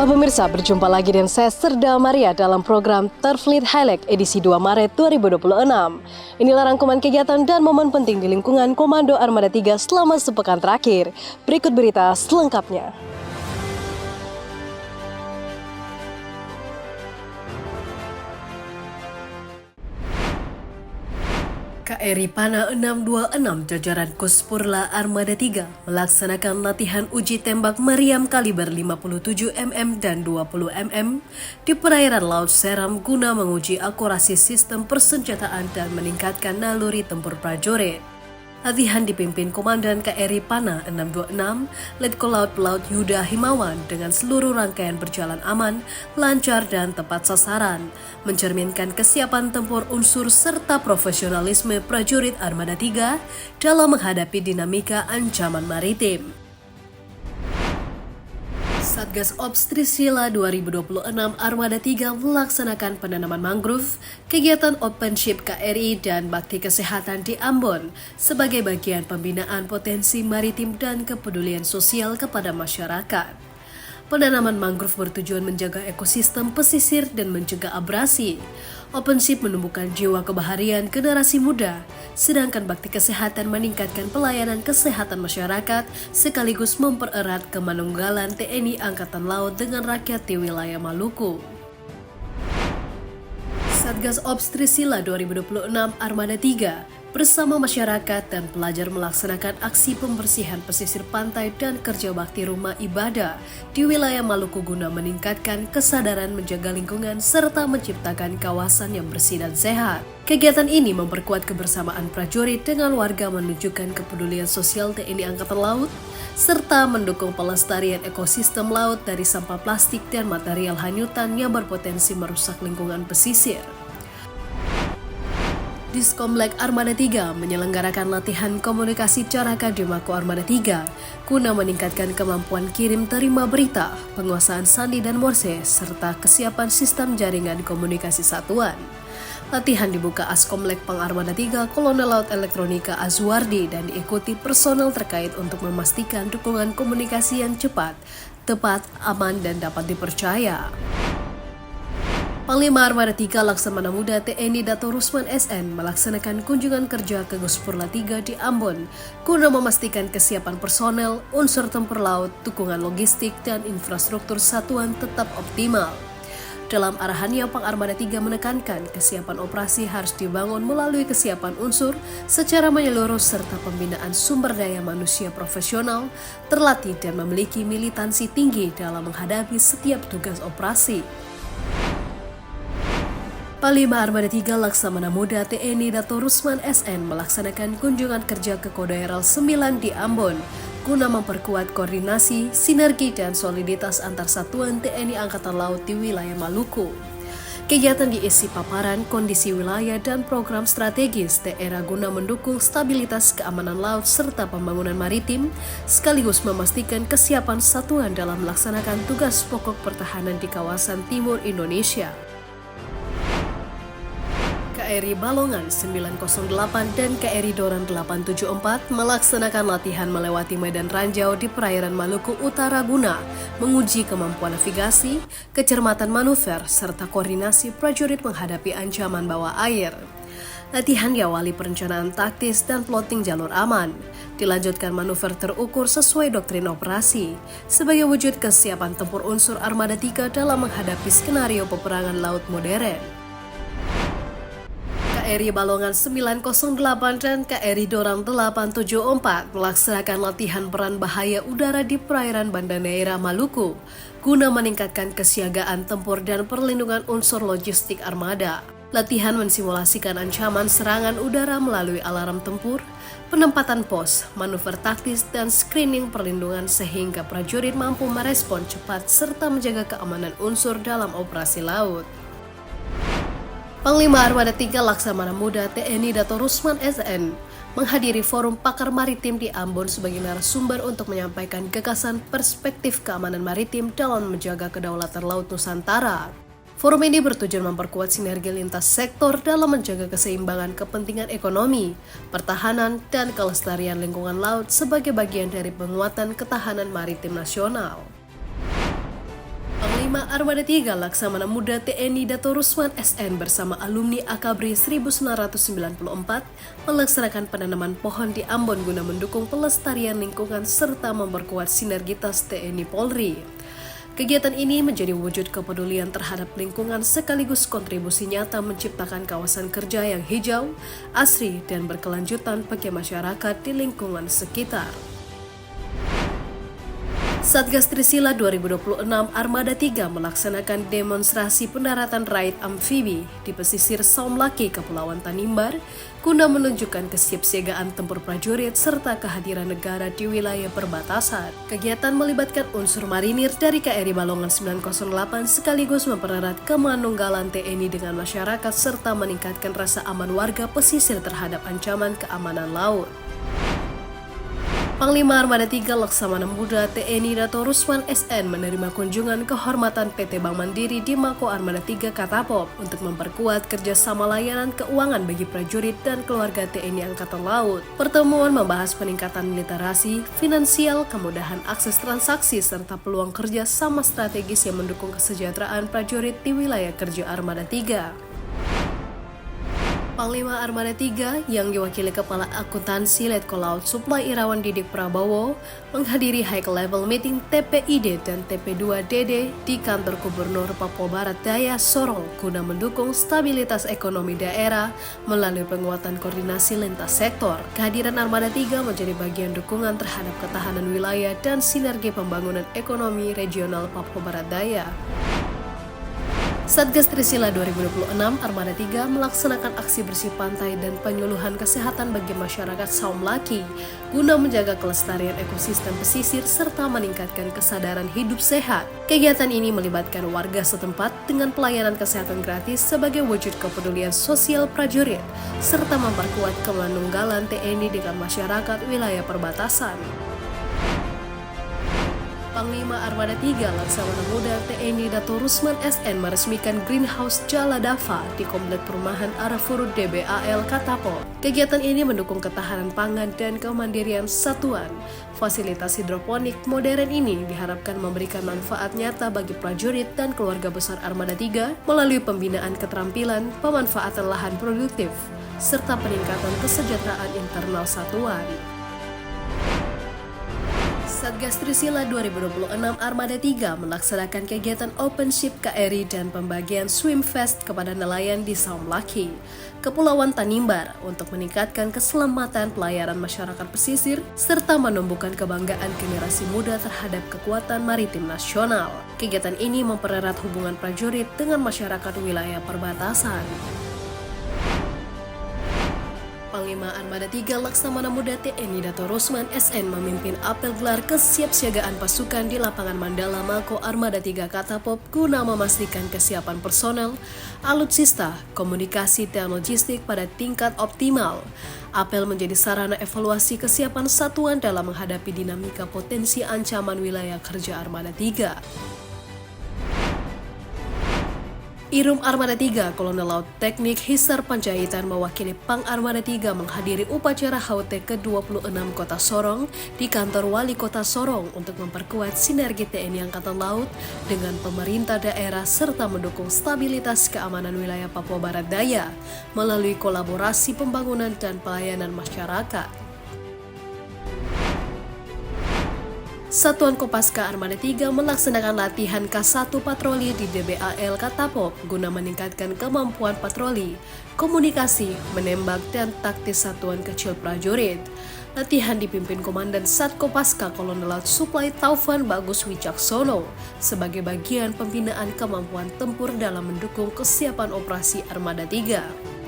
Halo pemirsa, berjumpa lagi dengan saya Serda Maria dalam program Terfleet Highlight edisi 2 Maret 2026. Inilah rangkuman kegiatan dan momen penting di lingkungan Komando Armada 3 selama sepekan terakhir. Berikut berita selengkapnya. KRI Pana 626 jajaran Kospurla Armada 3 melaksanakan latihan uji tembak meriam kaliber 57 mm dan 20 mm di perairan Laut Seram guna menguji akurasi sistem persenjataan dan meningkatkan naluri tempur prajurit. Latihan dipimpin Komandan KRI Pana 626, Letkol Laut Pelaut Yuda Himawan dengan seluruh rangkaian berjalan aman, lancar dan tepat sasaran, mencerminkan kesiapan tempur unsur serta profesionalisme prajurit Armada 3 dalam menghadapi dinamika ancaman maritim. Satgas Ops Trisila 2026 Armada 3 melaksanakan penanaman mangrove, kegiatan Openship KRI dan bakti kesehatan di Ambon sebagai bagian pembinaan potensi maritim dan kepedulian sosial kepada masyarakat. Penanaman mangrove bertujuan menjaga ekosistem pesisir dan mencegah abrasi. Openship menumbuhkan jiwa kebaharian generasi muda, sedangkan bakti kesehatan meningkatkan pelayanan kesehatan masyarakat sekaligus mempererat kemanunggalan TNI Angkatan Laut dengan rakyat di wilayah Maluku. Satgas Ops Trisila 2026 Armada 3 bersama masyarakat dan pelajar melaksanakan aksi pembersihan pesisir pantai dan kerja bakti rumah ibadah di wilayah Maluku guna meningkatkan kesadaran menjaga lingkungan serta menciptakan kawasan yang bersih dan sehat. Kegiatan ini memperkuat kebersamaan prajurit dengan warga, menunjukkan kepedulian sosial TNI Angkatan Laut, serta mendukung pelestarian ekosistem laut dari sampah plastik dan material hanyutan yang berpotensi merusak lingkungan pesisir. Diskomlek Armada 3 menyelenggarakan latihan komunikasi caraka di Mako Armada 3 guna meningkatkan kemampuan kirim terima berita, penguasaan sandi dan morse, serta kesiapan sistem jaringan komunikasi satuan. Latihan dibuka Askomlek Pang Armada 3 Kolonel Laut Elektronika Azwardi dan diikuti personel terkait untuk memastikan dukungan komunikasi yang cepat, tepat, aman, dan dapat dipercaya. Panglima Armada 3 Laksamana Muda TNI Dato Rusman SN melaksanakan kunjungan kerja ke Kospurla 3 di Ambon guna memastikan kesiapan personel, unsur tempur laut, dukungan logistik, dan infrastruktur satuan tetap optimal. Dalam arahannya, Pang Armada 3 menekankan kesiapan operasi harus dibangun melalui kesiapan unsur secara menyeluruh serta pembinaan sumber daya manusia profesional, terlatih dan memiliki militansi tinggi dalam menghadapi setiap tugas operasi. Panglima Armada 3 Laksamana Muda TNI Dato Rusman SN melaksanakan kunjungan kerja ke Kodaeral 9 di Ambon guna memperkuat koordinasi, sinergi, dan soliditas antar satuan TNI Angkatan Laut di wilayah Maluku. Kegiatan diisi paparan kondisi wilayah dan program strategis daerah guna mendukung stabilitas keamanan laut serta pembangunan maritim, sekaligus memastikan kesiapan satuan dalam melaksanakan tugas pokok pertahanan di kawasan timur Indonesia. KRI Balongan 908 dan KRI Doran 874 melaksanakan latihan melewati medan ranjau di perairan Maluku Utara guna menguji kemampuan navigasi, kecermatan manuver, serta koordinasi prajurit menghadapi ancaman bawah air. Latihan diawali perencanaan taktis dan plotting jalur aman, dilanjutkan manuver terukur sesuai doktrin operasi, sebagai wujud kesiapan tempur unsur Armada 3 dalam menghadapi skenario peperangan laut modern. KRI Balongan 908 dan KRI Doran 874 melaksanakan latihan peran bahaya udara di perairan Banda Neira Maluku guna meningkatkan kesiagaan tempur dan perlindungan unsur logistik armada. Latihan mensimulasikan ancaman serangan udara melalui alarm tempur, penempatan pos, manuver taktis, dan screening perlindungan sehingga prajurit mampu merespon cepat serta menjaga keamanan unsur dalam operasi laut. Panglima Armada 3 Laksamana Muda TNI Dato Rusman SN menghadiri forum pakar maritim di Ambon sebagai narasumber untuk menyampaikan gagasan perspektif keamanan maritim dalam menjaga kedaulatan laut Nusantara. Forum ini bertujuan memperkuat sinergi lintas sektor dalam menjaga keseimbangan kepentingan ekonomi, pertahanan, dan kelestarian lingkungan laut sebagai bagian dari penguatan ketahanan maritim nasional. Panglima Armada 3 Laksamana Muda TNI Dato Rusman SN bersama alumni Akabri 1994 melaksanakan penanaman pohon di Ambon guna mendukung pelestarian lingkungan serta memperkuat sinergitas TNI Polri. Kegiatan ini menjadi wujud kepedulian terhadap lingkungan sekaligus kontribusi nyata menciptakan kawasan kerja yang hijau, asri, dan berkelanjutan bagi masyarakat di lingkungan sekitar. Satgas Trisila 2026 Armada 3 melaksanakan demonstrasi pendaratan raid amfibi di pesisir Saumlaki, Kepulauan Tanimbar, guna menunjukkan kesiapsiagaan tempur prajurit serta kehadiran negara di wilayah perbatasan. Kegiatan melibatkan unsur marinir dari KRI Balongan 908 sekaligus mempererat kemanunggalan TNI dengan masyarakat serta meningkatkan rasa aman warga pesisir terhadap ancaman keamanan laut. Panglima Armada 3 Laksamana Muda TNI Dato Rusman SN menerima kunjungan kehormatan PT Bank Mandiri di Mako Armada 3 Katapop untuk memperkuat kerjasama layanan keuangan bagi prajurit dan keluarga TNI Angkatan Laut. Pertemuan membahas peningkatan literasi, finansial, kemudahan akses transaksi, serta peluang kerja sama strategis yang mendukung kesejahteraan prajurit di wilayah kerja Armada 3. Panglima Armada 3 yang diwakili Kepala Akuntansi Letkol Laut Supply Irawan Didik Prabowo menghadiri high level meeting TPID dan TP2DD di kantor Gubernur Papua Barat Daya Sorong guna mendukung stabilitas ekonomi daerah melalui penguatan koordinasi lintas sektor. Kehadiran Armada 3 menjadi bagian dukungan terhadap ketahanan wilayah dan sinergi pembangunan ekonomi regional Papua Barat Daya. Satgas Trisila 2026 Armada 3 melaksanakan aksi bersih pantai dan penyuluhan kesehatan bagi masyarakat Saumlaki guna menjaga kelestarian ekosistem pesisir serta meningkatkan kesadaran hidup sehat. Kegiatan ini melibatkan warga setempat dengan pelayanan kesehatan gratis sebagai wujud kepedulian sosial prajurit serta memperkuat kemanunggalan TNI dengan masyarakat wilayah perbatasan. Panglima Armada 3 Laksamana Muda TNI Dato Rusman SN meresmikan Greenhouse Jaladava di Komplek Perumahan Arafurud DBAL Katapop. Kegiatan ini mendukung ketahanan pangan dan kemandirian satuan. Fasilitas hidroponik modern ini diharapkan memberikan manfaat nyata bagi prajurit dan keluarga besar Armada 3 melalui pembinaan keterampilan, pemanfaatan lahan produktif, serta peningkatan kesejahteraan internal satuan. Satgas Trisila 2026 Armada 3 melaksanakan kegiatan Open Ship KRI dan pembagian Swim Fest kepada nelayan di Saumlaki, Kepulauan Tanimbar untuk meningkatkan keselamatan pelayaran masyarakat pesisir serta menumbuhkan kebanggaan generasi muda terhadap kekuatan maritim nasional. Kegiatan ini mempererat hubungan prajurit dengan masyarakat wilayah perbatasan. Panglima Armada 3 Laksamana Muda TNI Dato Rusman SN memimpin apel gelar kesiapsiagaan pasukan di lapangan Mandala Mako Armada 3 Katapop guna memastikan kesiapan personel, alutsista, komunikasi dan logistik pada tingkat optimal. Apel menjadi sarana evaluasi kesiapan satuan dalam menghadapi dinamika potensi ancaman wilayah kerja Armada 3. Irum Armada 3 Kolonel Laut Teknik Hisar Panjaitan mewakili Pang Armada 3 menghadiri upacara HUT ke-26 Kota Sorong di kantor Wali Kota Sorong untuk memperkuat sinergi TNI Angkatan Laut dengan pemerintah daerah serta mendukung stabilitas keamanan wilayah Papua Barat Daya melalui kolaborasi pembangunan dan pelayanan masyarakat. Satuan Kopaska Armada 3 melaksanakan latihan K1 patroli di DBAL Katapop guna meningkatkan kemampuan patroli, komunikasi, menembak, dan taktis satuan kecil prajurit. Latihan dipimpin Komandan Sat Kopaska Kolonel Laut Supply Taufan Bagus Wicaksono sebagai bagian pembinaan kemampuan tempur dalam mendukung kesiapan operasi Armada 3.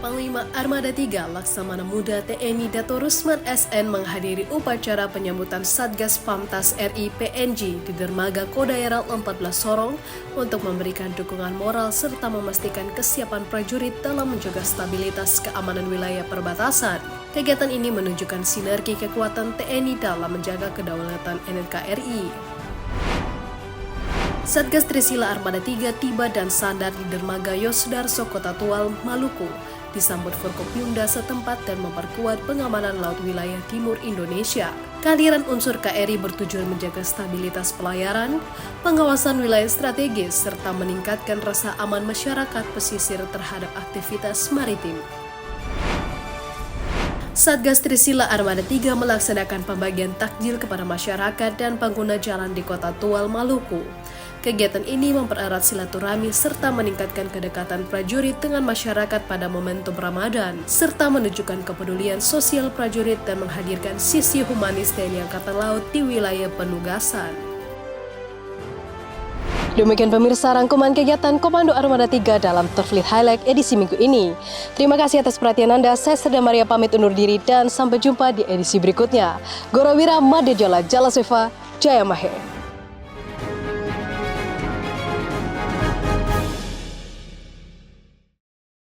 Panglima Armada 3 Laksamana Muda TNI Dato Rusman SN menghadiri upacara penyambutan Satgas Pamtas RI PNG di Dermaga Kodaeral 14 Sorong untuk memberikan dukungan moral serta memastikan kesiapan prajurit dalam menjaga stabilitas keamanan wilayah perbatasan. Kegiatan ini menunjukkan sinergi kekuatan TNI dalam menjaga kedaulatan NKRI. Satgas Trisila Armada 3 tiba dan sandar di Dermaga Yosudarso Kota Tual, Maluku, disambut Forkopimda setempat dan memperkuat pengamanan laut wilayah timur Indonesia. Kehadiran unsur KRI bertujuan menjaga stabilitas pelayaran, pengawasan wilayah strategis, serta meningkatkan rasa aman masyarakat pesisir terhadap aktivitas maritim. Satgas Trisila Armada 3 melaksanakan pembagian takjil kepada masyarakat dan pengguna jalan di Kota Tual, Maluku. Kegiatan ini mempererat silaturahmi serta meningkatkan kedekatan prajurit dengan masyarakat pada momentum Ramadan, serta menunjukkan kepedulian sosial prajurit dan menghadirkan sisi humanis TNI Angkatan Laut di wilayah penugasan. Demikian pemirsa rangkuman kegiatan Komando Armada 3 dalam Terfleet Highlight edisi minggu ini. Terima kasih atas perhatian Anda. Saya Serda Maria pamit undur diri dan sampai jumpa di edisi berikutnya. Gorawira Madejala Jalaseva, Jaya Mahe.